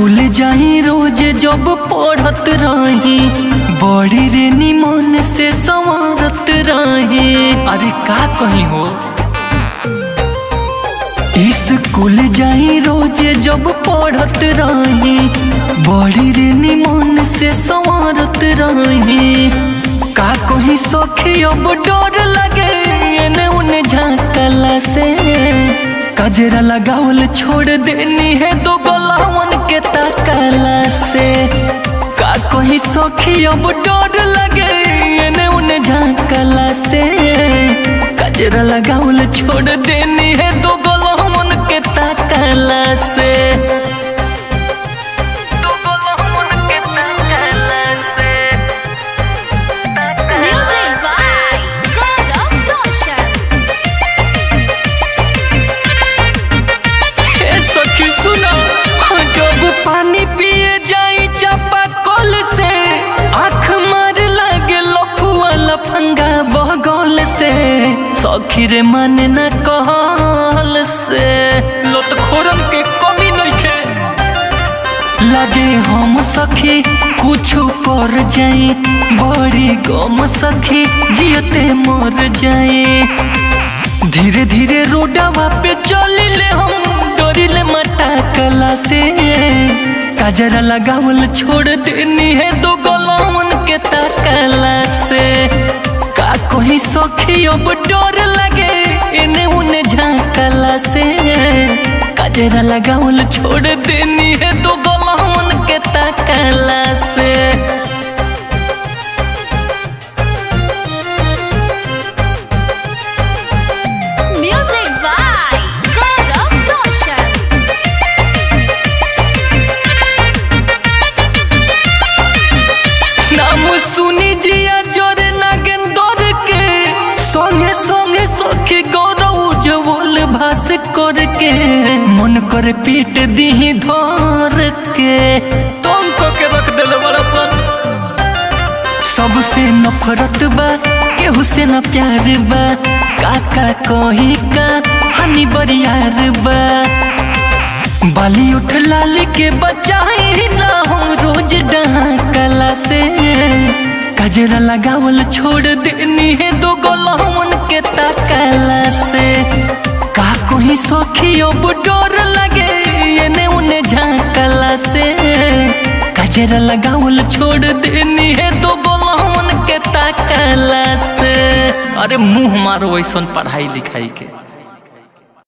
School जाई रोज जब पढ़त रही, बड़ी रे निमन से संवरत रही। अरे का कहीं हो, स्कूल जाई रोज जब पढ़त रही, बड़ी रे निमन से संवरत रही। का कहीं सखी अब डर लगे एने उने झांकला से, कजरा लगावल छोड़ देनी है दो गलावन के ताकला से। का कहीं सखी अब डर लगे एने उने झांकला से, कजरा लगावल छोड़ देनी है दो गलावन के ताकला से। जब पानी पिए जाई चापाकल से, आँख मार लागे लफुआ लफंगा बगल से। सखी रे माने न कहल से, लत खोरन के कमी नइखे। लगे हम सखी कुछु कर जाई, बड़ी गम सखी जियते मर जाई। धीरे धीरे रोडवा पे चलिले हम, डोरिले मटाकला से। कजरा लगावल छोड़ देनी है दो गलावन के ताकला से। का कोई सखी अब डर लगे इन्हें उन्हें झांकला से, कजरा लगावल छोड़ देनी है दो गलावन के ताकला से। सुनी जिया जोरे नागेंदर के, संगे संगे सखी गौरव जवल भास करके। मन करे पीट दी धर के, तुम को के रख दिल बड़ा सन। सबसे नफरत बा केहू से न प्यार बा, काका कही का हनी बरियार बा। बाली उठ लाली के बचाई ना हम रोज डहाकला से, कजरा लगावल छोड़ देनी है दो गलावन के ताकला से। का कोई सखी अब डर लगे एने उने झांकला से, कजरा लगावल छोड़ देनी है दो गलावन के ताकला से। अरे मुँह मारो ऐसन पढ़ाई लिखाई के।